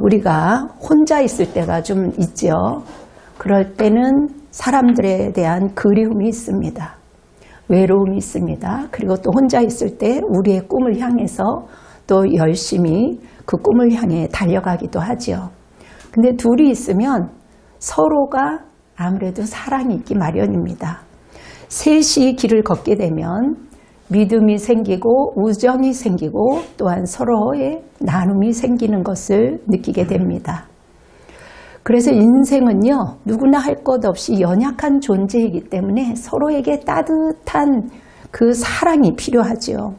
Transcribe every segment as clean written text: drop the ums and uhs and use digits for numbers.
우리가 혼자 있을 때가 좀 있죠. 그럴 때는 사람들에 대한 그리움이 있습니다. 외로움이 있습니다. 그리고 또 혼자 있을 때 우리의 꿈을 향해서 또 열심히 그 꿈을 향해 달려가기도 하죠. 근데 둘이 있으면 서로가 아무래도 사랑이 있기 마련입니다. 셋이 길을 걷게 되면 믿음이 생기고 우정이 생기고 또한 서로의 나눔이 생기는 것을 느끼게 됩니다. 그래서 인생은요, 누구나 할 것 없이 연약한 존재이기 때문에 서로에게 따뜻한 그 사랑이 필요하죠.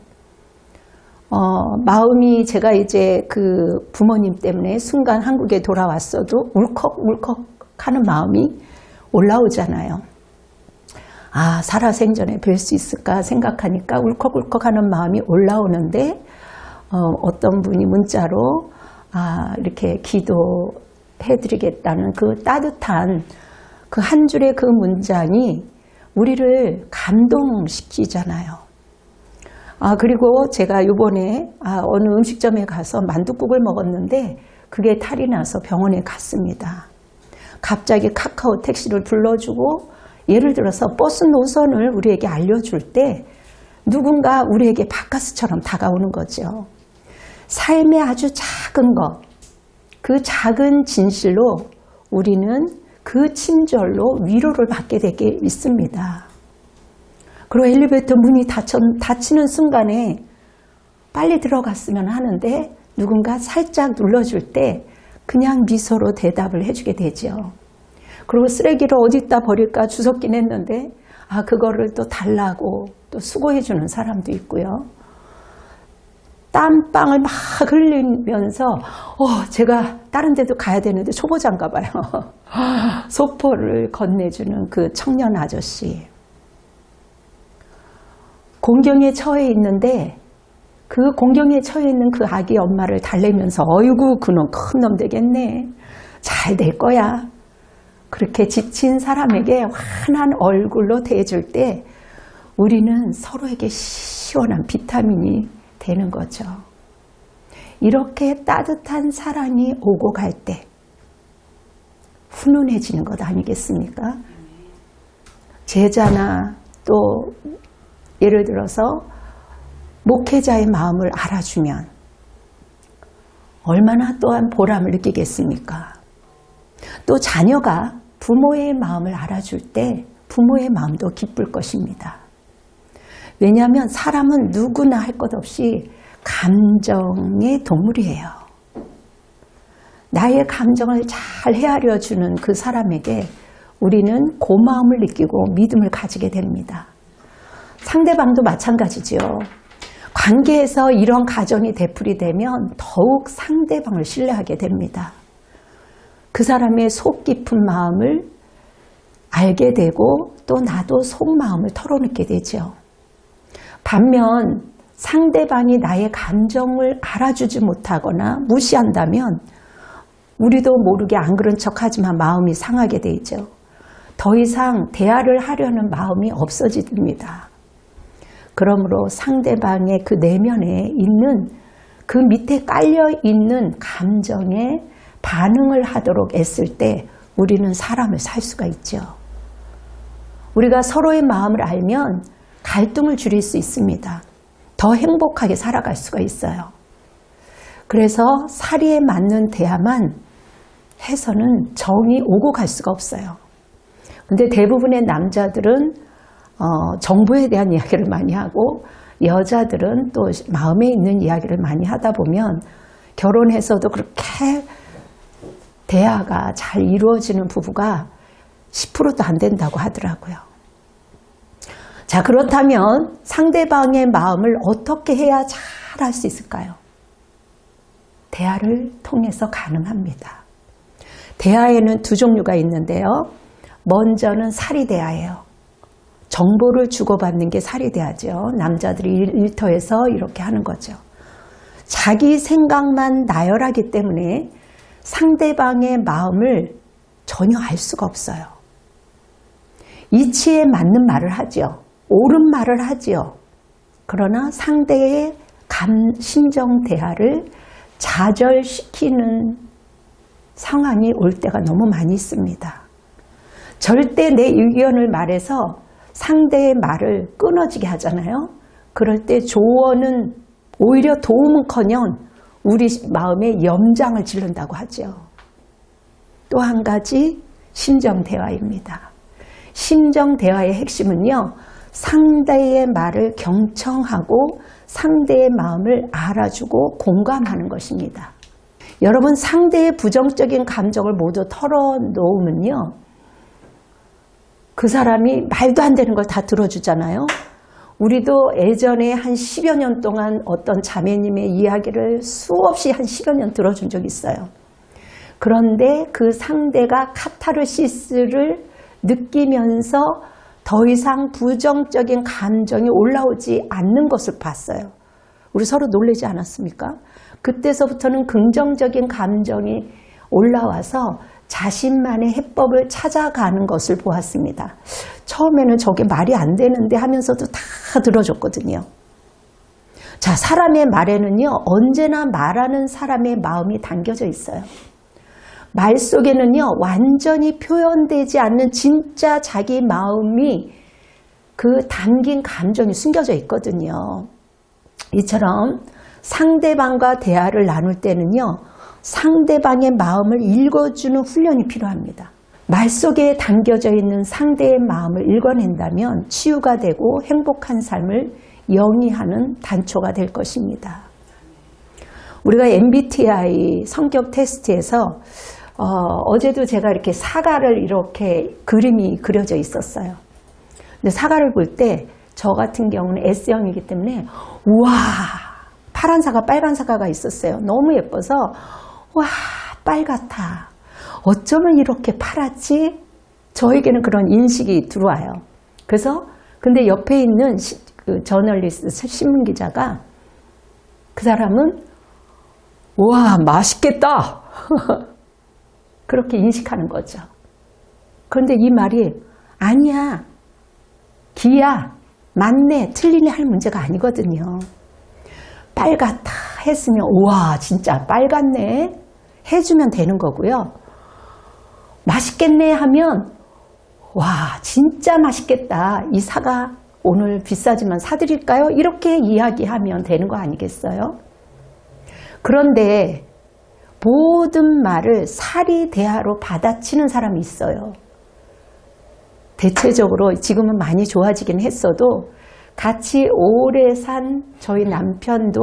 마음이 제가 이제 그 부모님 때문에 순간 한국에 돌아왔어도 울컥울컥 하는 마음이 올라오잖아요. 살아생전에 뵐 수 있을까 생각하니까 울컥울컥 하는 마음이 올라오는데, 어떤 분이 문자로, 이렇게 기도해드리겠다는 그 따뜻한 그 한 줄의 그 문장이 우리를 감동시키잖아요. 그리고 제가 요번에 어느 음식점에 가서 만둣국을 먹었는데 그게 탈이 나서 병원에 갔습니다. 갑자기 카카오 택시를 불러주고 예를 들어서 버스 노선을 우리에게 알려줄 때 누군가 우리에게 바카스처럼 다가오는 거죠. 삶의 아주 작은 것, 그 작은 진실로 우리는 그 친절로 위로를 받게 되게 있습니다. 그리고 엘리베이터 문이 닫히는 순간에 빨리 들어갔으면 하는데 누군가 살짝 눌러줄 때 그냥 미소로 대답을 해주게 되죠. 그리고 쓰레기를 어디다 버릴까 주웠긴 했는데 그거를 또 달라고 또 수고해주는 사람도 있고요. 땀방울 막 흘리면서 제가 다른 데도 가야 되는데 초보자인가 봐요. 소포를 건네주는 그 청년 아저씨. 공경에 처해 있는데 그 공경에 처해 있는 그 아기 엄마를 달래면서 어이구 그놈 큰 놈 되겠네. 잘 될 거야. 그렇게 지친 사람에게 환한 얼굴로 대해줄 때 우리는 서로에게 시원한 비타민이 되는 거죠. 이렇게 따뜻한 사랑이 오고 갈 때 훈훈해지는 것 아니겠습니까? 제자나 또 예를 들어서 목회자의 마음을 알아주면 얼마나 또한 보람을 느끼겠습니까? 또 자녀가 부모의 마음을 알아줄 때 부모의 마음도 기쁠 것입니다. 왜냐하면 사람은 누구나 할 것 없이 감정의 동물이에요. 나의 감정을 잘 헤아려주는 그 사람에게 우리는 고마움을 느끼고 믿음을 가지게 됩니다. 상대방도 마찬가지죠. 관계에서 이런 가정이 되풀이되면 더욱 상대방을 신뢰하게 됩니다. 그 사람의 속 깊은 마음을 알게 되고 또 나도 속마음을 털어놓게 되죠. 반면 상대방이 나의 감정을 알아주지 못하거나 무시한다면 우리도 모르게 안 그런 척하지만 마음이 상하게 되죠. 더 이상 대화를 하려는 마음이 없어집니다. 그러므로 상대방의 그 내면에 있는 그 밑에 깔려있는 감정에 반응을 하도록 애쓸 때 우리는 사람을 살 수가 있죠. 우리가 서로의 마음을 알면 갈등을 줄일 수 있습니다. 더 행복하게 살아갈 수가 있어요. 그래서 사리에 맞는 대화만 해서는 정이 오고 갈 수가 없어요. 근데 대부분의 남자들은 정보에 대한 이야기를 많이 하고 여자들은 또 마음에 있는 이야기를 많이 하다 보면 결혼해서도 그렇게 대화가 잘 이루어지는 부부가 10%도 안 된다고 하더라고요. 자, 그렇다면 상대방의 마음을 어떻게 해야 잘 할 수 있을까요? 대화를 통해서 가능합니다. 대화에는 두 종류가 있는데요. 먼저는 사리 대화예요. 정보를 주고받는 게 사리 대화죠. 남자들이 일터에서 이렇게 하는 거죠. 자기 생각만 나열하기 때문에 상대방의 마음을 전혀 알 수가 없어요. 이치에 맞는 말을 하죠. 옳은 말을 하죠. 그러나 상대의 심정 대화를 좌절시키는 상황이 올 때가 너무 많이 있습니다. 절대 내 의견을 말해서 상대의 말을 끊어지게 하잖아요. 그럴 때 조언은 오히려 도움은커녕 우리 마음에 염장을 지른다고 하죠. 또 한 가지 심정대화입니다. 심정대화의 핵심은요, 상대의 말을 경청하고 상대의 마음을 알아주고 공감하는 것입니다. 여러분, 상대의 부정적인 감정을 모두 털어놓으면요, 그 사람이 말도 안 되는 걸 다 들어주잖아요. 우리도 예전에 한 10여 년 동안 어떤 자매님의 이야기를 수없이 한 10여 년 들어준 적이 있어요. 그런데 그 상대가 카타르시스를 느끼면서 더 이상 부정적인 감정이 올라오지 않는 것을 봤어요. 우리 서로 놀라지 않았습니까? 그때서부터는 긍정적인 감정이 올라와서 자신만의 해법을 찾아가는 것을 보았습니다. 처음에는 저게 말이 안 되는데 하면서도 다 들어줬거든요. 자, 사람의 말에는요, 언제나 말하는 사람의 마음이 담겨져 있어요. 말 속에는요, 완전히 표현되지 않는 진짜 자기 마음이 그 담긴 감정이 숨겨져 있거든요. 이처럼 상대방과 대화를 나눌 때는요, 상대방의 마음을 읽어주는 훈련이 필요합니다. 말 속에 담겨져 있는 상대의 마음을 읽어낸다면 치유가 되고 행복한 삶을 영위하는 단초가 될 것입니다. 우리가 MBTI 성격 테스트에서 어제도 제가 이렇게 사과를 이렇게 그림이 그려져 있었어요. 근데 사과를 볼 때 저 같은 경우는 S형이기 때문에 우와, 파란 사과, 빨간 사과가 있었어요. 너무 예뻐서 와, 빨갛다. 어쩌면 이렇게 파랗지? 저에게는 그런 인식이 들어와요. 그래서 근데 옆에 있는 그 저널리스트 신문기자가 그 사람은 와, 맛있겠다. 그렇게 인식하는 거죠. 그런데 이 말이 아니야, 기야, 맞네, 틀리네 할 문제가 아니거든요. 빨갛다 했으면 우와, 진짜 빨갛네 해주면 되는 거고요. 맛있겠네 하면 와, 진짜 맛있겠다. 이 사과 오늘 비싸지만 사드릴까요? 이렇게 이야기하면 되는 거 아니겠어요? 그런데 모든 말을 사리대하로 받아치는 사람이 있어요. 대체적으로 지금은 많이 좋아지긴 했어도 같이 오래 산 저희 남편도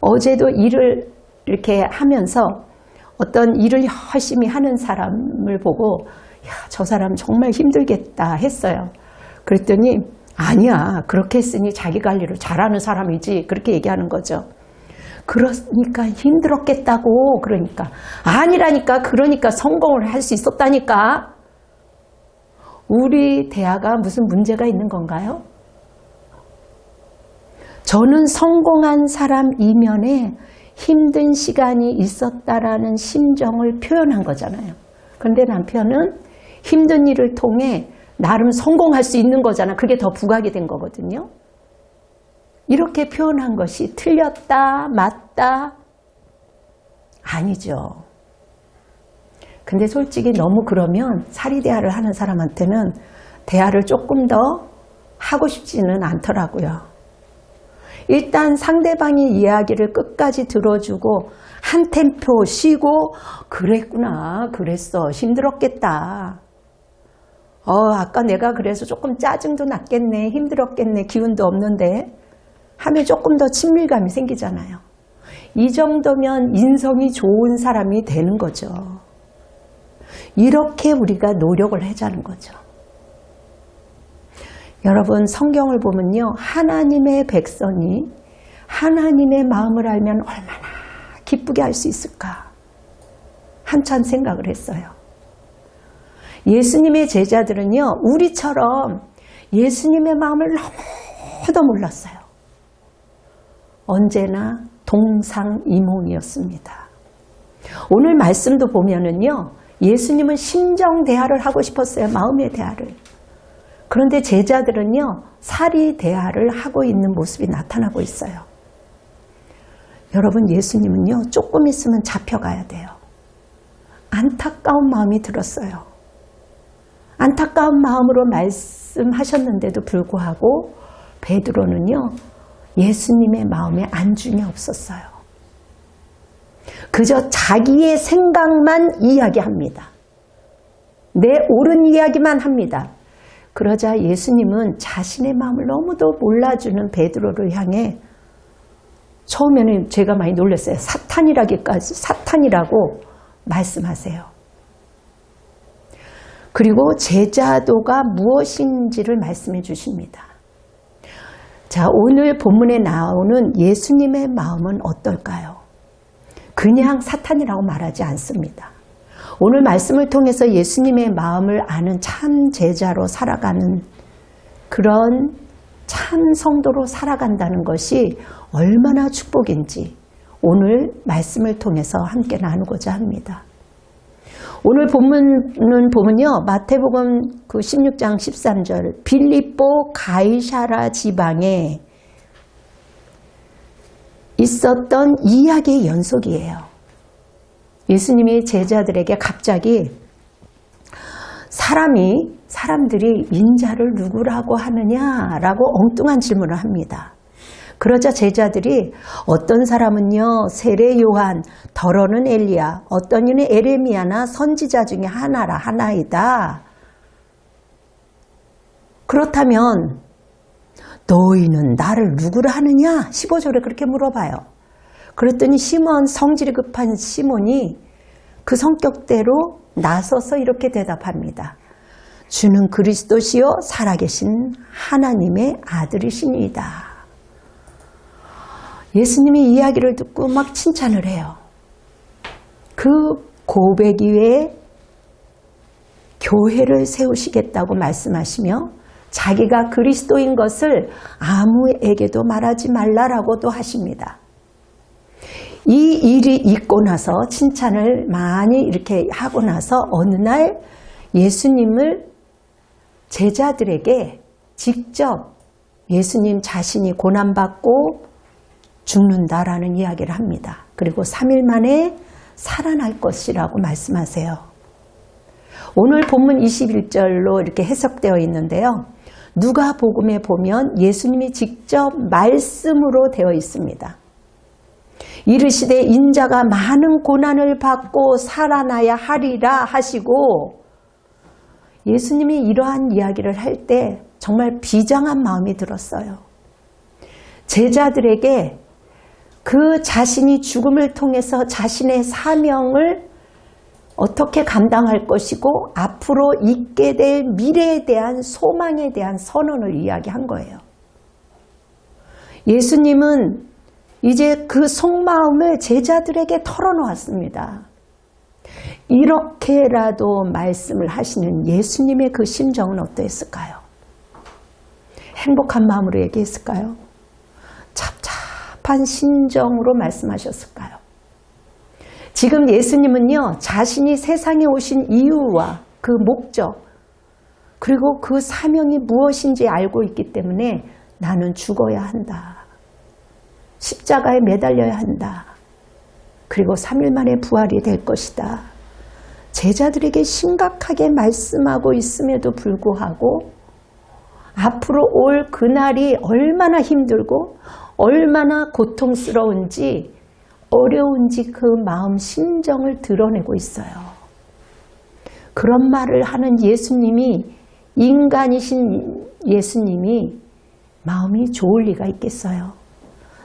어제도 일을 이렇게 하면서 어떤 일을 열심히 하는 사람을 보고 야, 저 사람 정말 힘들겠다 했어요. 그랬더니 아니야, 그렇게 했으니 자기 관리를 잘하는 사람이지, 그렇게 얘기하는 거죠. 그러니까 힘들었겠다고. 그러니까 아니라니까. 그러니까 성공을 할 수 있었다니까. 우리 대화가 무슨 문제가 있는 건가요? 저는 성공한 사람 이면에 힘든 시간이 있었다라는 심정을 표현한 거잖아요. 그런데 남편은 힘든 일을 통해 나름 성공할 수 있는 거잖아. 그게 더 부각이 된 거거든요. 이렇게 표현한 것이 틀렸다, 맞다? 아니죠. 근데 솔직히 너무 그러면 사리대화를 하는 사람한테는 대화를 조금 더 하고 싶지는 않더라고요. 일단 상대방의 이야기를 끝까지 들어주고 한 템포 쉬고 그랬구나, 그랬어, 힘들었겠다. 아까 내가 그래서 조금 짜증도 났겠네, 힘들었겠네, 기운도 없는데 하면 조금 더 친밀감이 생기잖아요. 이 정도면 인성이 좋은 사람이 되는 거죠. 이렇게 우리가 노력을 하자는 거죠. 여러분, 성경을 보면요, 하나님의 백성이 하나님의 마음을 알면 얼마나 기쁘게 할 수 있을까 한참 생각을 했어요. 예수님의 제자들은요, 우리처럼 예수님의 마음을 너무도 몰랐어요. 언제나 동상이몽이었습니다. 오늘 말씀도 보면은요, 예수님은 심정 대화를 하고 싶었어요. 마음의 대화를. 그런데 제자들은요, 사리 대화를 하고 있는 모습이 나타나고 있어요. 여러분, 예수님은요, 조금 있으면 잡혀가야 돼요. 안타까운 마음이 들었어요. 안타까운 마음으로 말씀하셨는데도 불구하고 베드로는요, 예수님의 마음에 안중이 없었어요. 그저 자기의 생각만 이야기합니다. 내 옳은 이야기만 합니다. 그러자 예수님은 자신의 마음을 너무도 몰라주는 베드로를 향해 처음에는 제가 많이 놀랐어요. 사탄이라고 말씀하세요. 그리고 제자도가 무엇인지를 말씀해 주십니다. 자, 오늘 본문에 나오는 예수님의 마음은 어떨까요? 그냥 사탄이라고 말하지 않습니다. 오늘 말씀을 통해서 예수님의 마음을 아는 참 제자로 살아가는 그런 참 성도로 살아간다는 것이 얼마나 축복인지 오늘 말씀을 통해서 함께 나누고자 합니다. 오늘 본문은 보면요, 마태복음 그 16장 13절 빌립보 가이사랴 지방에 있었던 이야기의 연속이에요. 예수님이 제자들에게 갑자기 사람들이 인자를 누구라고 하느냐라고 엉뚱한 질문을 합니다. 그러자 제자들이 어떤 사람은요, 세례 요한, 더러는 엘리야, 어떤 이는 에레미야나 선지자 중에 하나이다. 그렇다면 너희는 나를 누구라 하느냐? 15절에 그렇게 물어봐요. 그랬더니 시몬, 성질이 급한 시몬이 그 성격대로 나서서 이렇게 대답합니다. 주는 그리스도시요 살아계신 하나님의 아들이시니이다. 예수님이 이야기를 듣고 막 칭찬을 해요. 그 고백 이외에 교회를 세우시겠다고 말씀하시며 자기가 그리스도인 것을 아무에게도 말하지 말라라고도 하십니다. 이 일이 있고 나서 칭찬을 많이 이렇게 하고 나서 어느 날 예수님을 제자들에게 직접 예수님 자신이 고난받고 죽는다라는 이야기를 합니다. 그리고 3일 만에 살아날 것이라고 말씀하세요. 오늘 본문 21절로 이렇게 해석되어 있는데요. 누가복음에 보면 예수님이 직접 말씀으로 되어 있습니다. 이르시되 인자가 많은 고난을 받고 살아나야 하리라 하시고, 예수님이 이러한 이야기를 할 때 정말 비장한 마음이 들었어요. 제자들에게 그 자신이 죽음을 통해서 자신의 사명을 어떻게 감당할 것이고 앞으로 있게 될 미래에 대한 소망에 대한 선언을 이야기한 거예요. 예수님은 이제 그 속마음을 제자들에게 털어놓았습니다. 이렇게라도 말씀을 하시는 예수님의 그 심정은 어떠했을까요? 행복한 마음으로 얘기했을까요? 답답한 심정으로 말씀하셨을까요? 지금 예수님은요, 자신이 세상에 오신 이유와 그 목적, 그리고 그 사명이 무엇인지 알고 있기 때문에 나는 죽어야 한다. 십자가에 매달려야 한다. 그리고 3일 만에 부활이 될 것이다. 제자들에게 심각하게 말씀하고 있음에도 불구하고 앞으로 올 그날이 얼마나 힘들고 얼마나 고통스러운지 어려운지 그 마음 심정을 드러내고 있어요. 그런 말을 하는 예수님이, 인간이신 예수님이 마음이 좋을 리가 있겠어요.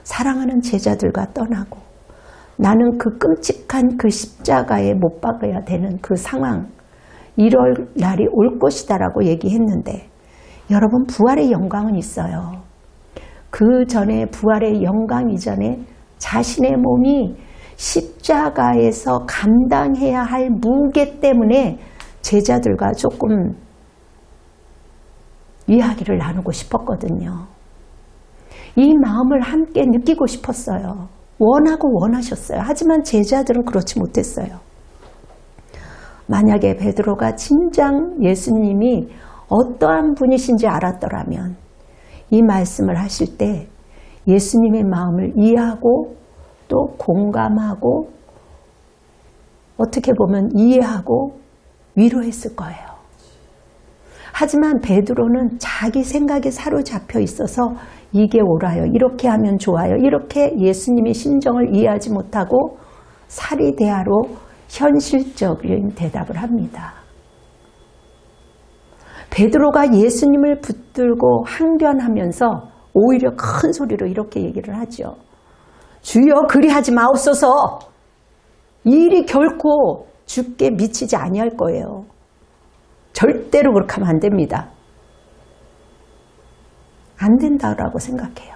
사랑하는 제자들과 떠나고 나는 그 끔찍한 그 십자가에 못 박아야 되는 그 상황, 이럴 날이 올 것이다라고 얘기했는데, 여러분, 부활의 영광은 있어요. 그 전에, 부활의 영광 이전에 자신의 몸이 십자가에서 감당해야 할 무게 때문에 제자들과 조금 이야기를 나누고 싶었거든요. 이 마음을 함께 느끼고 싶었어요. 원하셨어요. 하지만 제자들은 그렇지 못했어요. 만약에 베드로가 진정 예수님이 어떠한 분이신지 알았더라면 이 말씀을 하실 때 예수님의 마음을 이해하고 또 공감하고 어떻게 보면 이해하고 위로했을 거예요. 하지만 베드로는 자기 생각에 사로잡혀 있어서 이게 옳아요, 이렇게 하면 좋아요, 이렇게 예수님의 심정을 이해하지 못하고 사리대하로 현실적인 대답을 합니다. 베드로가 예수님을 붙들고 항변하면서 오히려 큰 소리로 이렇게 얘기를 하죠. 주여 그리하지 마옵소서. 이 일이 결코 주께 미치지 아니할 거예요. 절대로 그렇게 하면 안 됩니다. 안 된다고 생각해요.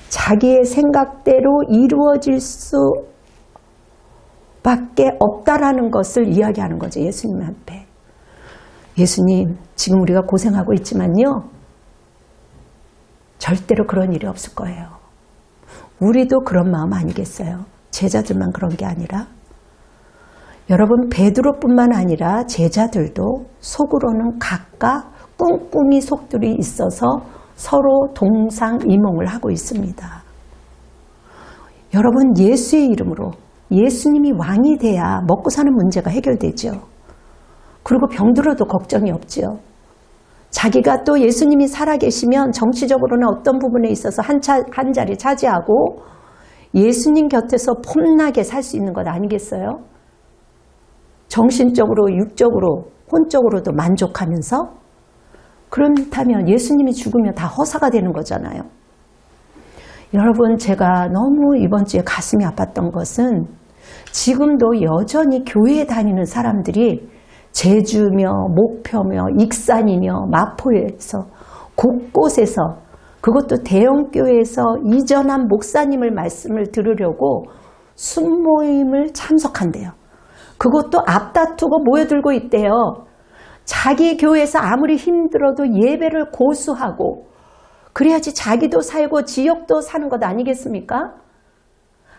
자기의 생각대로 이루어질 수밖에 없다라는 것을 이야기하는 거죠. 예수님 앞에. 예수님, 지금 우리가 고생하고 있지만요, 절대로 그런 일이 없을 거예요. 우리도 그런 마음 아니겠어요? 제자들만 그런 게 아니라. 여러분, 베드로뿐만 아니라 제자들도 속으로는 각각 꿍꿍이 속들이 있어서 서로 동상이몽을 하고 있습니다. 여러분, 예수의 이름으로 예수님이 왕이 돼야 먹고 사는 문제가 해결되죠. 그리고 병들어도 걱정이 없죠. 자기가 또 예수님이 살아계시면 정치적으로는 어떤 부분에 있어서 한 자리 차지하고 예수님 곁에서 폼나게 살 수 있는 것 아니겠어요? 정신적으로, 육적으로, 혼적으로도 만족하면서. 그렇다면 예수님이 죽으면 다 허사가 되는 거잖아요. 여러분, 제가 너무 이번 주에 가슴이 아팠던 것은 지금도 여전히 교회에 다니는 사람들이 제주며 목표며 익산이며 마포에서 곳곳에서, 그것도 대형교회에서 이전한 목사님을 말씀을 들으려고 순모임을 참석한대요. 그것도 앞다투고 모여들고 있대요. 자기 교회에서 아무리 힘들어도 예배를 고수하고 그래야지 자기도 살고 지역도 사는 것 아니겠습니까?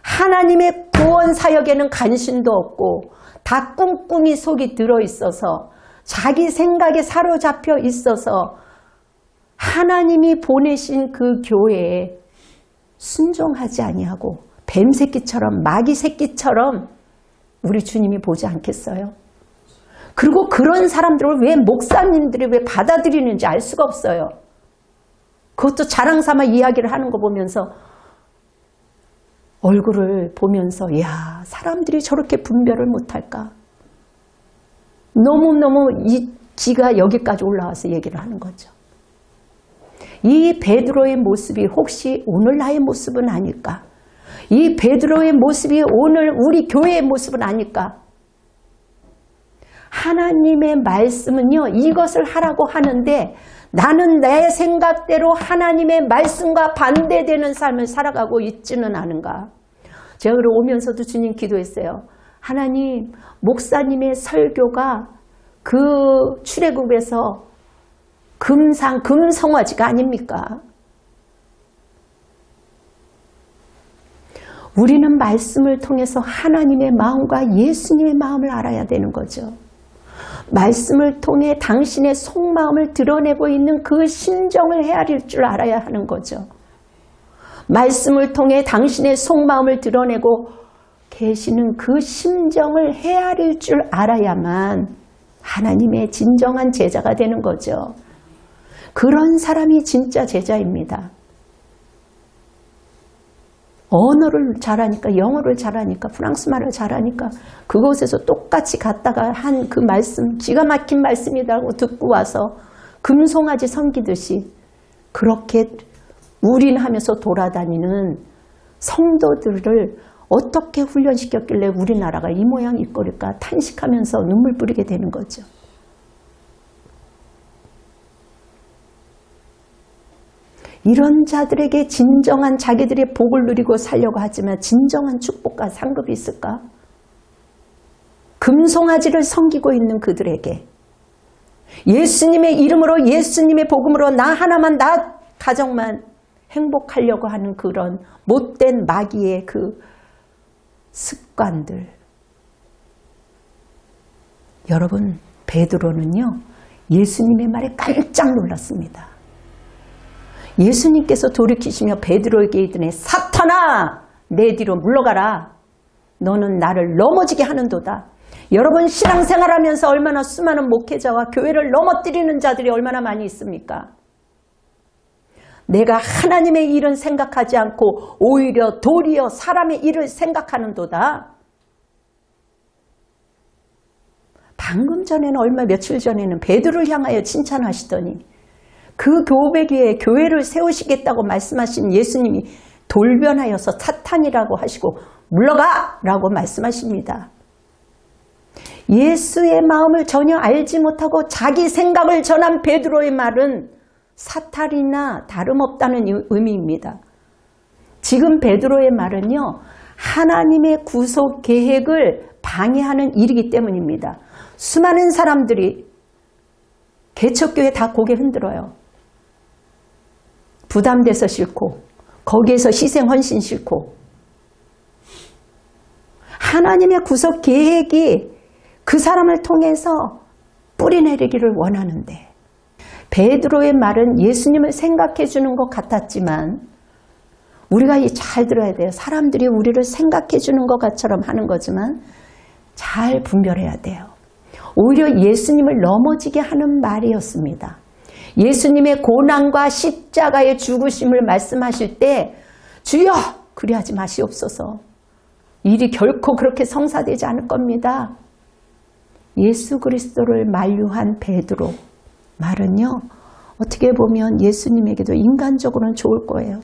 하나님의 구원 사역에는 관심도 없고 다 꿍꿍이 속이 들어있어서 자기 생각에 사로잡혀 있어서 하나님이 보내신 그 교회에 순종하지 아니하고 뱀새끼처럼 마귀새끼처럼 우리 주님이 보지 않겠어요? 그리고 그런 사람들을 왜 목사님들이 왜 받아들이는지 알 수가 없어요. 그것도 자랑삼아 이야기를 하는 거 보면서 얼굴을 보면서 야, 사람들이 저렇게 분별을 못할까? 너무너무 이 기가 여기까지 올라와서 얘기를 하는 거죠. 이 베드로의 모습이 혹시 오늘 나의 모습은 아닐까? 이 베드로의 모습이 오늘 우리 교회의 모습은 아닐까? 하나님의 말씀은요, 이것을 하라고 하는데 나는 내 생각대로 하나님의 말씀과 반대되는 삶을 살아가고 있지는 않은가? 제가 오면서도 주님 기도했어요. 하나님, 목사님의 설교가 그 출애굽에서 금성화지가 아닙니까? 우리는 말씀을 통해서 하나님의 마음과 예수님의 마음을 알아야 되는 거죠. 말씀을 통해 당신의 속마음을 드러내고 있는 그 심정을 헤아릴 줄 알아야 하는 거죠. 말씀을 통해 당신의 속마음을 드러내고 계시는 그 심정을 헤아릴 줄 알아야만 하나님의 진정한 제자가 되는 거죠. 그런 사람이 진짜 제자입니다. 언어를 잘하니까, 영어를 잘하니까, 프랑스 말을 잘하니까 그곳에서 똑같이 갔다가 한 그 말씀, 기가 막힌 말씀이라고 듣고 와서 금송아지 섬기듯이 그렇게 울인하면서 돌아다니는 성도들을 어떻게 훈련시켰길래 우리나라가 이 모양 이 꼴일까 탄식하면서 눈물 뿌리게 되는 거죠. 이런 자들에게 진정한 자기들의 복을 누리고 살려고 하지만 진정한 축복과 상급이 있을까? 금송아지를 섬기고 있는 그들에게 예수님의 이름으로, 예수님의 복음으로 나 하나만, 나 가정만 행복하려고 하는 그런 못된 마귀의 그 습관들. 여러분, 베드로는요, 예수님의 말에 깜짝 놀랐습니다. 예수님께서 돌이키시며 베드로에게 이르되 사탄아, 내 뒤로 물러가라. 너는 나를 넘어지게 하는도다. 여러분 신앙생활하면서 얼마나 수많은 목회자와 교회를 넘어뜨리는 자들이 얼마나 많이 있습니까? 내가 하나님의 일은 생각하지 않고 오히려 도리어 사람의 일을 생각하는도다. 방금 전에는 며칠 전에는 베드로를 향하여 칭찬하시더니 그 교배기에 교회를 세우시겠다고 말씀하신 예수님이 돌변하여서 사탄이라고 하시고 물러가! 라고 말씀하십니다. 예수의 마음을 전혀 알지 못하고 자기 생각을 전한 베드로의 말은 사탄이나 다름없다는 의미입니다. 지금 베드로의 말은요, 하나님의 구속 계획을 방해하는 일이기 때문입니다. 수많은 사람들이 개척교회 다 고개 흔들어요. 부담돼서 싫고 거기에서 희생 헌신 싫고 하나님의 구속 계획이 그 사람을 통해서 뿌리내리기를 원하는데 베드로의 말은 예수님을 생각해 주는 것 같았지만 우리가 잘 들어야 돼요. 사람들이 우리를 생각해 주는 것처럼 하는 거지만 잘 분별해야 돼요. 오히려 예수님을 넘어지게 하는 말이었습니다. 예수님의 고난과 십자가의 죽으심을 말씀하실 때 주여 그리하지 마시옵소서. 일이 결코 그렇게 성사되지 않을 겁니다. 예수 그리스도를 만류한 베드로 말은요. 어떻게 보면 예수님에게도 인간적으로는 좋을 거예요.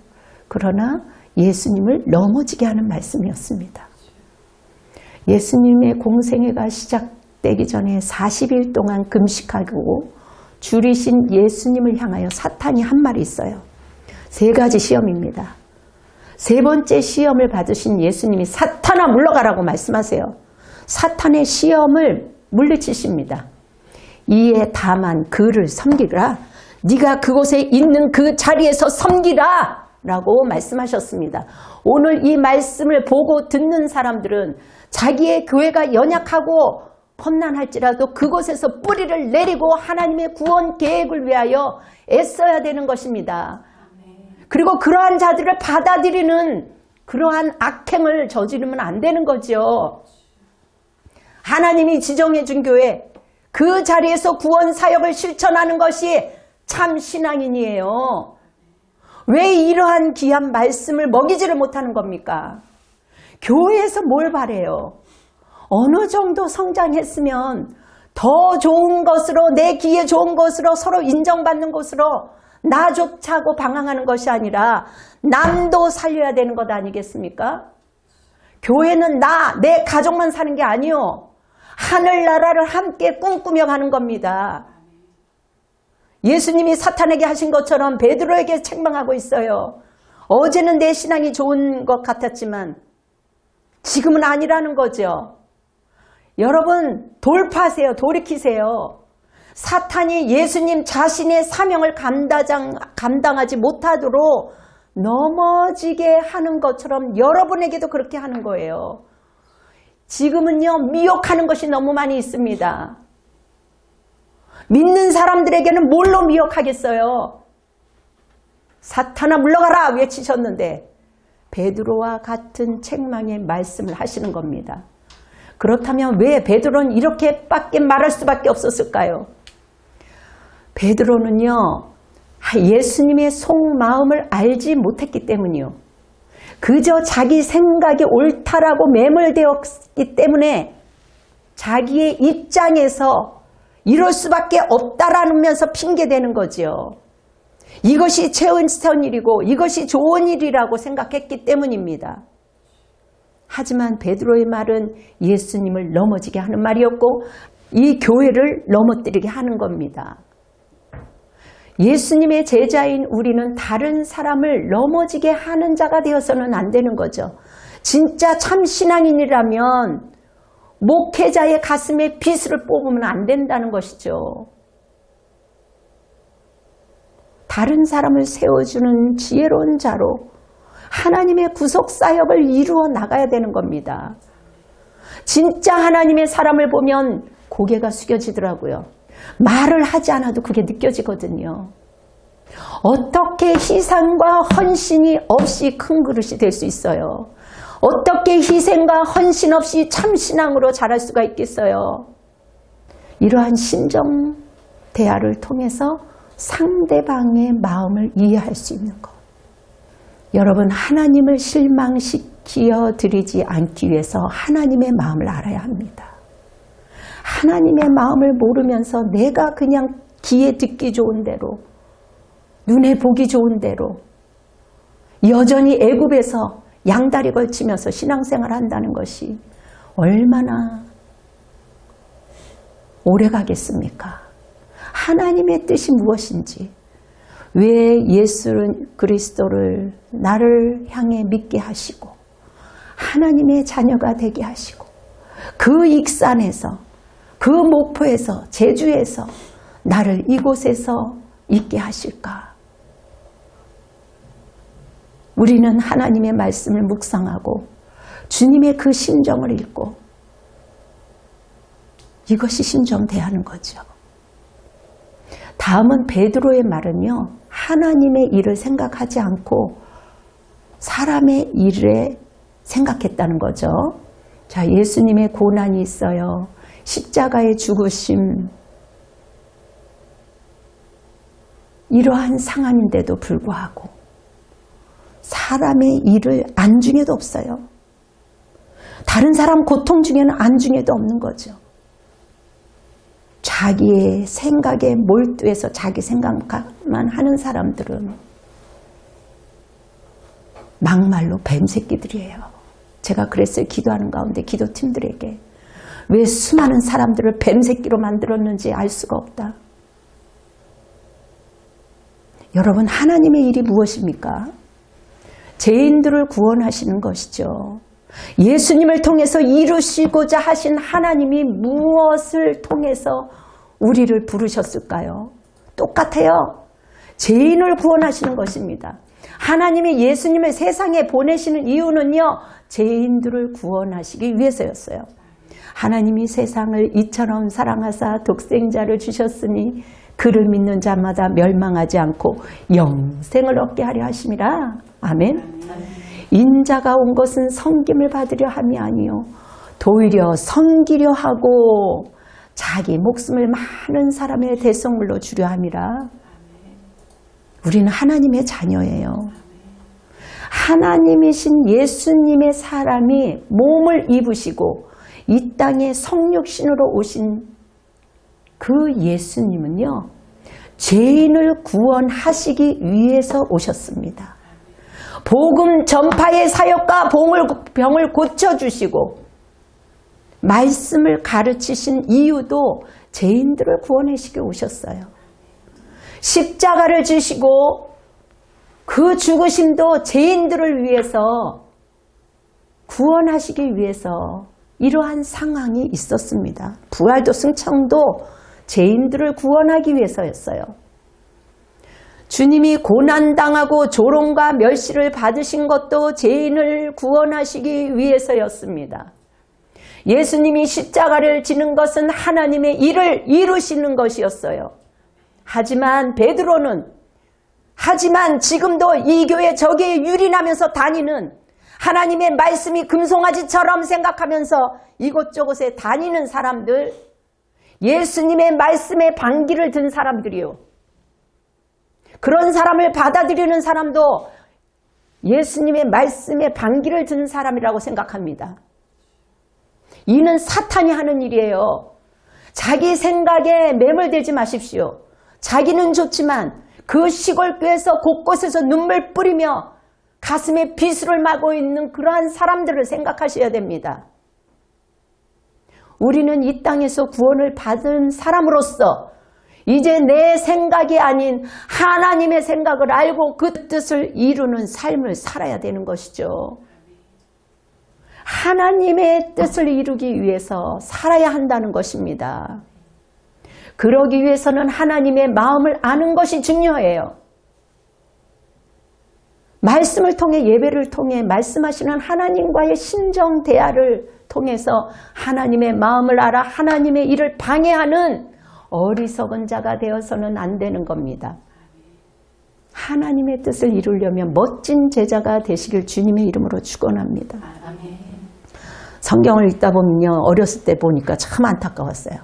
그러나 예수님을 넘어지게 하는 말씀이었습니다. 예수님의 공생애가 시작되기 전에 40일 동안 금식하고 줄이신 예수님을 향하여 사탄이 한 말이 있어요. 3가지 시험입니다. 3번째 시험을 받으신 예수님이 사탄아 물러가라고 말씀하세요. 사탄의 시험을 물리치십니다. 이에 다만 그를 섬기라. 네가 그곳에 있는 그 자리에서 섬기라 라고 말씀하셨습니다. 오늘 이 말씀을 보고 듣는 사람들은 자기의 교회가 연약하고 험난할지라도 그곳에서 뿌리를 내리고 하나님의 구원 계획을 위하여 애써야 되는 것입니다. 그리고 그러한 자들을 받아들이는 그러한 악행을 저지르면 안 되는 거죠. 하나님이 지정해 준 교회 그 자리에서 구원 사역을 실천하는 것이 참 신앙인이에요. 왜 이러한 귀한 말씀을 먹이지를 못하는 겁니까? 교회에서 뭘 바래요? 어느 정도 성장했으면 더 좋은 것으로 내 귀에 좋은 것으로 서로 인정받는 것으로 나 좋자고 방황하는 것이 아니라 남도 살려야 되는 것 아니겠습니까? 교회는 내 가족만 사는 게 아니요. 하늘나라를 함께 꿈꾸며 가는 겁니다. 예수님이 사탄에게 하신 것처럼 베드로에게 책망하고 있어요. 어제는 내 신앙이 좋은 것 같았지만 지금은 아니라는 거죠. 여러분 돌파하세요. 돌이키세요. 사탄이 예수님 자신의 사명을 감당하지 못하도록 넘어지게 하는 것처럼 여러분에게도 그렇게 하는 거예요. 지금은요 미혹하는 것이 너무 많이 있습니다. 믿는 사람들에게는 뭘로 미혹하겠어요? 사탄아 물러가라 외치셨는데 베드로와 같은 책망의 말씀을 하시는 겁니다. 그렇다면 왜 베드로는 이렇게밖에 말할 수밖에 없었을까요? 베드로는요 예수님의 속마음을 알지 못했기 때문이요. 그저 자기 생각이 옳다라고 매몰되었기 때문에 자기의 입장에서 이럴 수밖에 없다라면서 핑계대는 거죠. 이것이 최은선 일이고 이것이 좋은 일이라고 생각했기 때문입니다. 하지만 베드로의 말은 예수님을 넘어지게 하는 말이었고 이 교회를 넘어뜨리게 하는 겁니다. 예수님의 제자인 우리는 다른 사람을 넘어지게 하는 자가 되어서는 안 되는 거죠. 진짜 참 신앙인이라면 목회자의 가슴에 빗을 뽑으면 안 된다는 것이죠. 다른 사람을 세워주는 지혜로운 자로 하나님의 구속 사역을 이루어 나가야 되는 겁니다. 진짜 하나님의 사람을 보면 고개가 숙여지더라고요. 말을 하지 않아도 그게 느껴지거든요. 어떻게 희생과 헌신이 없이 큰 그릇이 될 수 있어요? 어떻게 희생과 헌신 없이 참신앙으로 자랄 수가 있겠어요? 이러한 신정 대화를 통해서 상대방의 마음을 이해할 수 있는 것. 여러분, 하나님을 실망시켜 드리지 않기 위해서 하나님의 마음을 알아야 합니다. 하나님의 마음을 모르면서 내가 그냥 귀에 듣기 좋은 대로, 눈에 보기 좋은 대로 여전히 애굽에서 양다리 걸치면서 신앙생활을 한다는 것이 얼마나 오래 가겠습니까? 하나님의 뜻이 무엇인지, 왜 예수 그리스도를 나를 향해 믿게 하시고 하나님의 자녀가 되게 하시고 그 익산에서, 그 목포에서, 제주에서 나를 이곳에서 있게 하실까? 우리는 하나님의 말씀을 묵상하고 주님의 그 심정을 읽고 이것이 신정대하는 거죠. 다음은 베드로의 말은요, 하나님의 일을 생각하지 않고 사람의 일에 생각했다는 거죠. 자, 예수님의 고난이 있어요. 십자가의 죽으심, 이러한 상황인데도 불구하고 사람의 일을 안중에도 없어요. 다른 사람 고통 중에는 안중에도 없는 거죠. 자기의 생각에 몰두해서 자기 생각만 하는 사람들은 막말로 뱀새끼들이에요. 제가 그랬어요. 기도하는 가운데 기도팀들에게. 왜 수많은 사람들을 뱀새끼로 만들었는지 알 수가 없다. 여러분, 하나님의 일이 무엇입니까? 죄인들을 구원하시는 것이죠. 예수님을 통해서 이루시고자 하신 하나님이 무엇을 통해서 우리를 부르셨을까요? 똑같아요. 죄인을 구원하시는 것입니다. 하나님이 예수님을 세상에 보내시는 이유는요, 죄인들을 구원하시기 위해서였어요. 하나님이 세상을 이처럼 사랑하사 독생자를 주셨으니 그를 믿는 자마다 멸망하지 않고 영생을 얻게 하려 하심이라. 아멘. 인자가 온 것은 섬김을 받으려 함이 아니요 도리어 섬기려 하고 자기 목숨을 많은 사람의 대성물로 주려 함이라. 우리는 하나님의 자녀예요. 하나님이신 예수님의 사람이 몸을 입으시고 이 땅에 성육신으로 오신 그 예수님은요, 죄인을 구원하시기 위해서 오셨습니다. 복음 전파의 사역과 병을 고쳐주시고 말씀을 가르치신 이유도 죄인들을 구원하시기 오셨어요. 십자가를 지시고 그 죽으심도 죄인들을 위해서 구원하시기 위해서 이러한 상황이 있었습니다. 부활도 승천도 죄인들을 구원하기 위해서였어요. 주님이 고난당하고 조롱과 멸시를 받으신 것도 죄인을 구원하시기 위해서였습니다. 예수님이 십자가를 지는 것은 하나님의 일을 이루시는 것이었어요. 하지만 베드로는, 하지만 지금도 이 교회 저기에 유린하면서 다니는, 하나님의 말씀이 금송아지처럼 생각하면서 이곳저곳에 다니는 사람들, 예수님의 말씀에 반기를 든 사람들이요. 그런 사람을 받아들이는 사람도 예수님의 말씀에 반기를 든 사람이라고 생각합니다. 이는 사탄이 하는 일이에요. 자기 생각에 매몰되지 마십시오. 자기는 좋지만 그 시골교회에서 곳곳에서 눈물 뿌리며 가슴에 비수를 마고 있는 그러한 사람들을 생각하셔야 됩니다. 우리는 이 땅에서 구원을 받은 사람으로서 이제 내 생각이 아닌 하나님의 생각을 알고 그 뜻을 이루는 삶을 살아야 되는 것이죠. 하나님의 뜻을 이루기 위해서 살아야 한다는 것입니다. 그러기 위해서는 하나님의 마음을 아는 것이 중요해요. 말씀을 통해, 예배를 통해 말씀하시는 하나님과의 신정 대화를 통해서 하나님의 마음을 알아 하나님의 일을 방해하는 어리석은 자가 되어서는 안 되는 겁니다. 하나님의 뜻을 이루려면 멋진 제자가 되시길 주님의 이름으로 축원합니다. 성경을 읽다 보면요, 어렸을 때 보니까 참 안타까웠어요.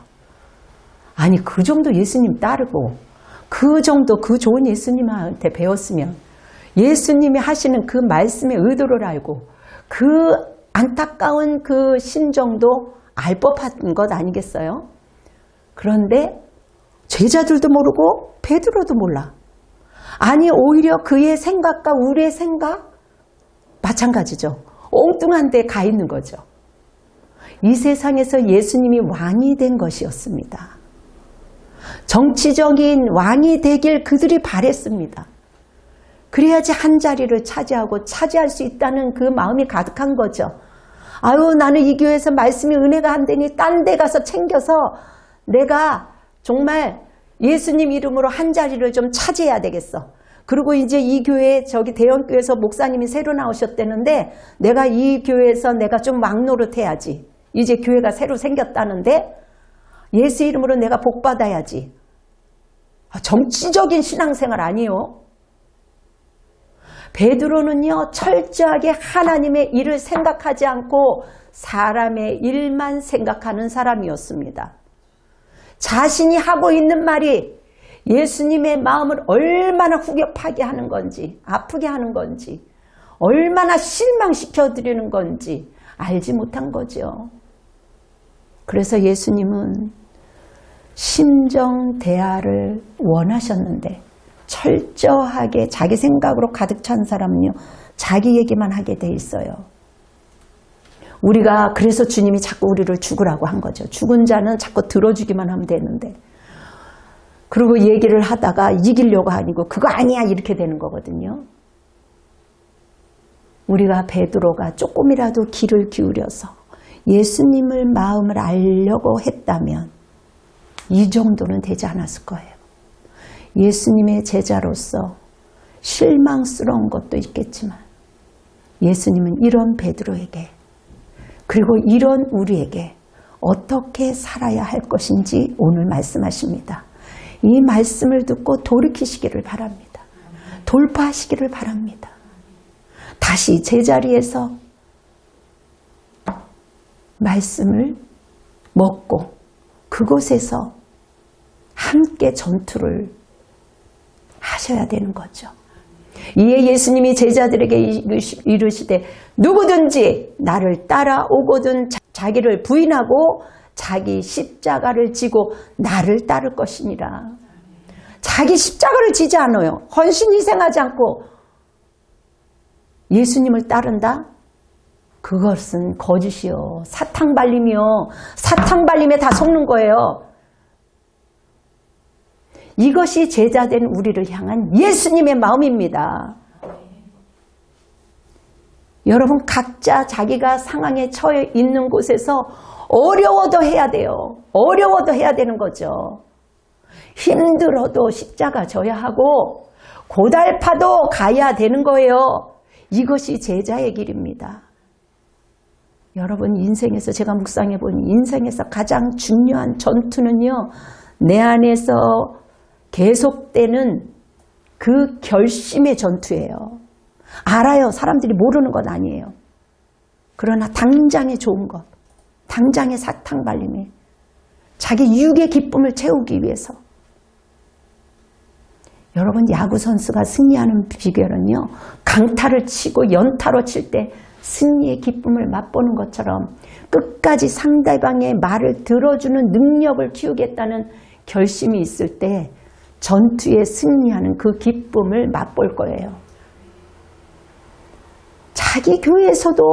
아니, 그 정도 예수님 따르고 그 정도 그 좋은 예수님한테 배웠으면 예수님이 하시는 그 말씀의 의도를 알고 그 안타까운 그 심정도 알 법한 것 아니겠어요? 그런데 제자들도 모르고 베드로도 몰라. 아니, 오히려 그의 생각과 우리의 생각 마찬가지죠. 엉뚱한 데 가 있는 거죠. 이 세상에서 예수님이 왕이 된 것이었습니다. 정치적인 왕이 되길 그들이 바랬습니다. 그래야지 한 자리를 차지하고 차지할 수 있다는 그 마음이 가득한 거죠. 아유, 나는 이 교회에서 말씀이 은혜가 안 되니 딴 데 가서 챙겨서 내가 정말 예수님 이름으로 한 자리를 좀 차지해야 되겠어. 그리고 이제 이 교회, 저기 대형교회에서 목사님이 새로 나오셨다는데 내가 이 교회에서 내가 좀 왕노릇 해야지. 이제 교회가 새로 생겼다는데 예수 이름으로 내가 복 받아야지. 정치적인 신앙생활 아니에요. 베드로는요, 철저하게 하나님의 일을 생각하지 않고 사람의 일만 생각하는 사람이었습니다. 자신이 하고 있는 말이 예수님의 마음을 얼마나 후벼파게 하는 건지, 아프게 하는 건지, 얼마나 실망시켜드리는 건지 알지 못한 거죠. 그래서 예수님은 심정 대화를 원하셨는데 철저하게 자기 생각으로 가득 찬 사람은요, 자기 얘기만 하게 돼 있어요. 우리가 그래서 주님이 자꾸 우리를 죽으라고 한 거죠. 죽은 자는 자꾸 들어주기만 하면 되는데, 그리고 얘기를 하다가 이기려고 아니고 그거 아니야 이렇게 되는 거거든요. 우리가 베드로가 조금이라도 귀를 기울여서 예수님을 마음을 알려고 했다면 이 정도는 되지 않았을 거예요. 예수님의 제자로서 실망스러운 것도 있겠지만 예수님은 이런 베드로에게, 그리고 이런 우리에게 어떻게 살아야 할 것인지 오늘 말씀하십니다. 이 말씀을 듣고 돌이키시기를 바랍니다. 돌파하시기를 바랍니다. 다시 제자리에서 말씀을 먹고 그곳에서 함께 전투를 하셔야 되는 거죠. 이에 예수님이 제자들에게 이르시되 누구든지 나를 따라오거든 자기를 부인하고 자기 십자가를 지고 나를 따를 것이니라. 자기 십자가를 지지 않아요. 헌신 희생하지 않고 예수님을 따른다? 그것은 거짓이요. 사탕발림이요. 사탕발림에 다 속는 거예요. 이것이 제자된 우리를 향한 예수님의 마음입니다. 여러분, 각자 자기가 상황에 처해 있는 곳에서 어려워도 해야 돼요. 어려워도 해야 되는 거죠. 힘들어도 십자가 져야 하고 고달파도 가야 되는 거예요. 이것이 제자의 길입니다. 여러분, 인생에서 제가 묵상해 보니 인생에서 가장 중요한 전투는요, 내 안에서 계속되는 그 결심의 전투예요. 알아요. 사람들이 모르는 건 아니에요. 그러나 당장의 좋은 것, 당장의 사탕발림에 자기 육의 기쁨을 채우기 위해서. 여러분, 야구선수가 승리하는 비결은요, 강타를 치고 연타로 칠 때 승리의 기쁨을 맛보는 것처럼 끝까지 상대방의 말을 들어주는 능력을 키우겠다는 결심이 있을 때 전투에 승리하는 그 기쁨을 맛볼 거예요. 자기 교회에서도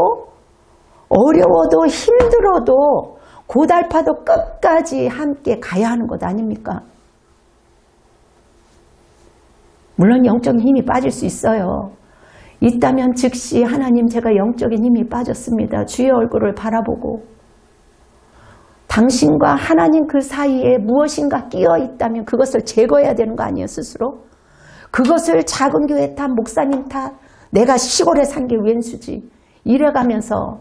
어려워도 힘들어도 고달파도 끝까지 함께 가야 하는 것 아닙니까? 물론 영적인 힘이 빠질 수 있어요. 있다면 즉시 하나님, 제가 영적인 힘이 빠졌습니다. 주의 얼굴을 바라보고 당신과 하나님 그 사이에 무엇인가 끼어 있다면 그것을 제거해야 되는 거 아니에요, 스스로? 그것을 작은 교회 탓, 목사님 탓, 내가 시골에 산 게 웬수지, 이래가면서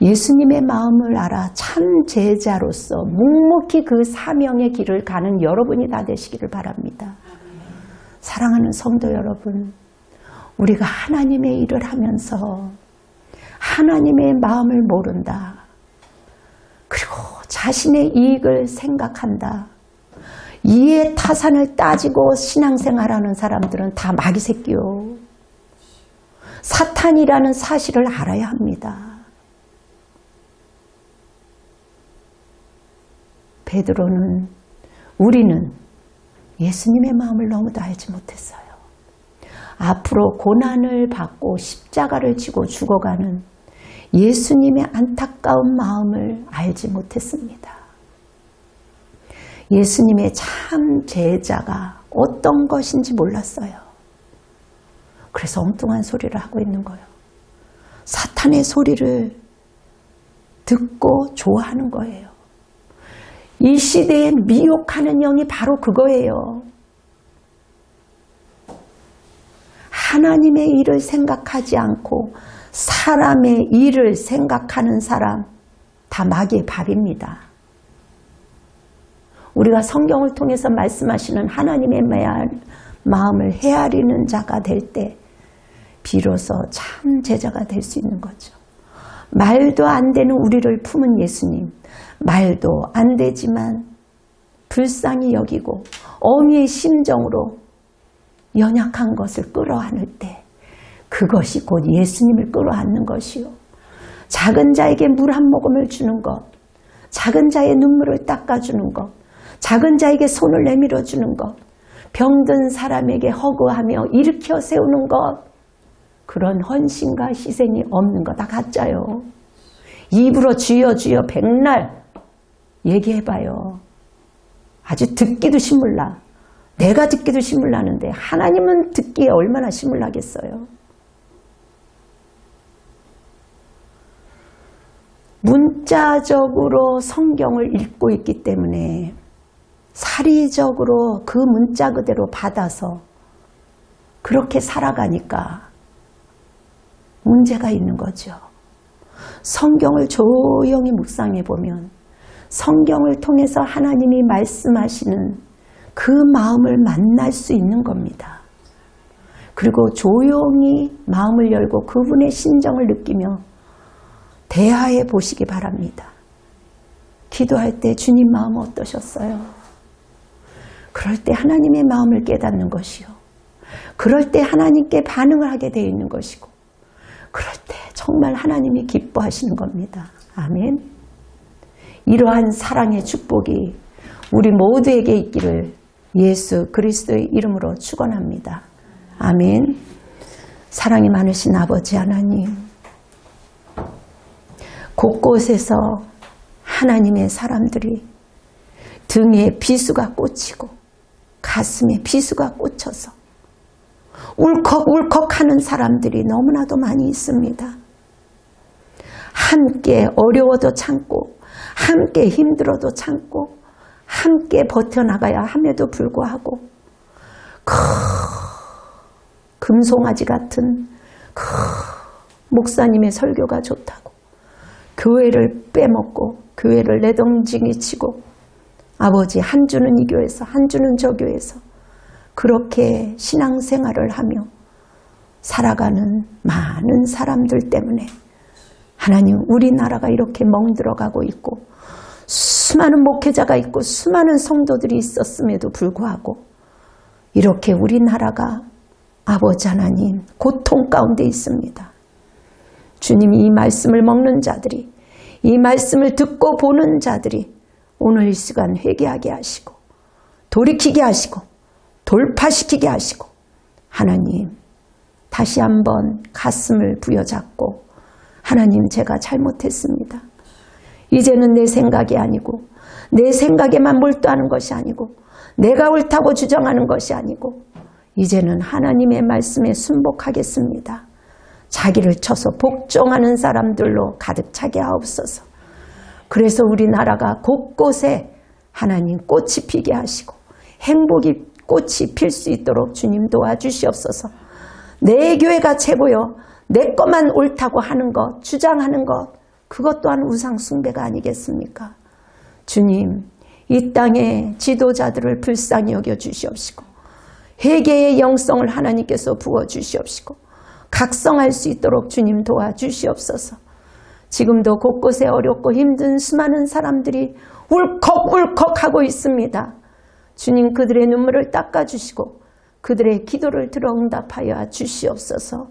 예수님의 마음을 알아 참 제자로서 묵묵히 그 사명의 길을 가는 여러분이 다 되시기를 바랍니다. 사랑하는 성도 여러분, 우리가 하나님의 일을 하면서 하나님의 마음을 모른다. 그리고 자신의 이익을 생각한다. 이에 타산을 따지고 신앙생활하는 사람들은 다 마귀 새끼요. 사탄이라는 사실을 알아야 합니다. 베드로는 우리는 예수님의 마음을 너무도 알지 못했어요. 앞으로 고난을 받고 십자가를 지고 죽어가는 예수님의 안타까운 마음을 알지 못했습니다. 예수님의 참 제자가 어떤 것인지 몰랐어요. 그래서 엉뚱한 소리를 하고 있는 거예요. 사탄의 소리를 듣고 좋아하는 거예요. 이 시대에 미혹하는 영이 바로 그거예요. 하나님의 일을 생각하지 않고 사람의 일을 생각하는 사람, 다 마귀의 밥입니다. 우리가 성경을 통해서 말씀하시는 하나님의 마음을 헤아리는 자가 될 때 비로소 참 제자가 될 수 있는 거죠. 말도 안 되는 우리를 품은 예수님, 말도 안 되지만 불쌍히 여기고 어미의 심정으로 연약한 것을 끌어안을 때 그것이 곧 예수님을 끌어안는 것이요. 작은 자에게 물 한 모금을 주는 것, 작은 자의 눈물을 닦아주는 것, 작은 자에게 손을 내밀어 주는 것, 병든 사람에게 허구하며 일으켜 세우는 것, 그런 헌신과 희생이 없는 거 다 가짜요. 입으로 주여 주여 백날 얘기해봐요. 아주 듣기도 신물나. 내가 듣기도 신물나는데 하나님은 듣기에 얼마나 신물나겠어요. 문자적으로 성경을 읽고 있기 때문에 사리적으로 그 문자 그대로 받아서 그렇게 살아가니까 문제가 있는 거죠. 성경을 조용히 묵상해 보면 성경을 통해서 하나님이 말씀하시는 그 마음을 만날 수 있는 겁니다. 그리고 조용히 마음을 열고 그분의 심정을 느끼며 대화해 보시기 바랍니다. 기도할 때 주님 마음 어떠셨어요? 그럴 때 하나님의 마음을 깨닫는 것이요. 그럴 때 하나님께 반응을 하게 되어 있는 것이고, 그럴 때 정말 하나님이 기뻐하시는 겁니다. 아멘. 이러한 사랑의 축복이 우리 모두에게 있기를 예수 그리스도의 이름으로 축원합니다. 아멘. 사랑이 많으신 아버지 하나님, 곳곳에서 하나님의 사람들이 등에 비수가 꽂히고 가슴에 비수가 꽂혀서 울컥울컥하는 사람들이 너무나도 많이 있습니다. 함께 어려워도 참고 함께 힘들어도 참고 함께 버텨나가야 함에도 불구하고 금송아지 같은 목사님의 설교가 좋다고 교회를 빼먹고 교회를 내동댕이 치고 아버지 한 주는 이 교회에서 한 주는 저 교회에서 그렇게 신앙생활을 하며 살아가는 많은 사람들 때문에 하나님 우리나라가 이렇게 멍들어가고 있고 수많은 목회자가 있고 수많은 성도들이 있었음에도 불구하고 이렇게 우리나라가 아버지 하나님 고통 가운데 있습니다. 주님이 이 말씀을 먹는 자들이 이 말씀을 듣고 보는 자들이 오늘 이 시간 회개하게 하시고 돌이키게 하시고 돌파시키게 하시고 하나님 다시 한번 가슴을 부여잡고 하나님 제가 잘못했습니다. 이제는 내 생각이 아니고 내 생각에만 몰두하는 것이 아니고 내가 옳다고 주장하는 것이 아니고 이제는 하나님의 말씀에 순복하겠습니다. 자기를 쳐서 복종하는 사람들로 가득 차게 하옵소서. 그래서 우리나라가 곳곳에 하나님 꽃이 피게 하시고 행복이 꽃이 필 수 있도록 주님 도와주시옵소서. 내 교회가 최고요. 내 것만 옳다고 하는 것, 주장하는 것 그것 또한 우상 숭배가 아니겠습니까? 주님, 이 땅의 지도자들을 불쌍히 여겨 주시옵시고 회개의 영성을 하나님께서 부어주시옵시고 각성할 수 있도록 주님 도와주시옵소서. 지금도 곳곳에 어렵고 힘든 수많은 사람들이 울컥울컥하고 있습니다. 주님, 그들의 눈물을 닦아주시고 그들의 기도를 들어 응답하여 주시옵소서.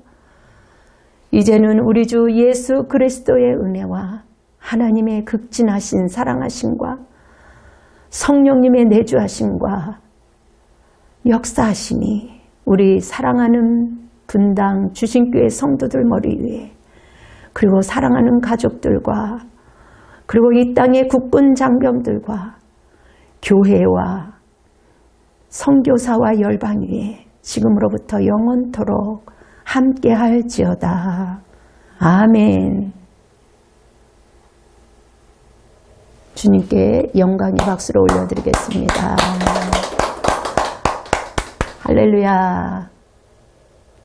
이제는 우리 주 예수 그리스도의 은혜와 하나님의 극진하신 사랑하심과 성령님의 내주하심과 역사하심이 우리 사랑하는 분당 주신교회 성도들 머리 위에, 그리고 사랑하는 가족들과, 그리고 이 땅의 국군 장병들과 교회와 선교사와 열방 위에 지금으로부터 영원토록 함께 할지어다. 아멘. 주님께 영광의 박수를 올려드리겠습니다. 할렐루야.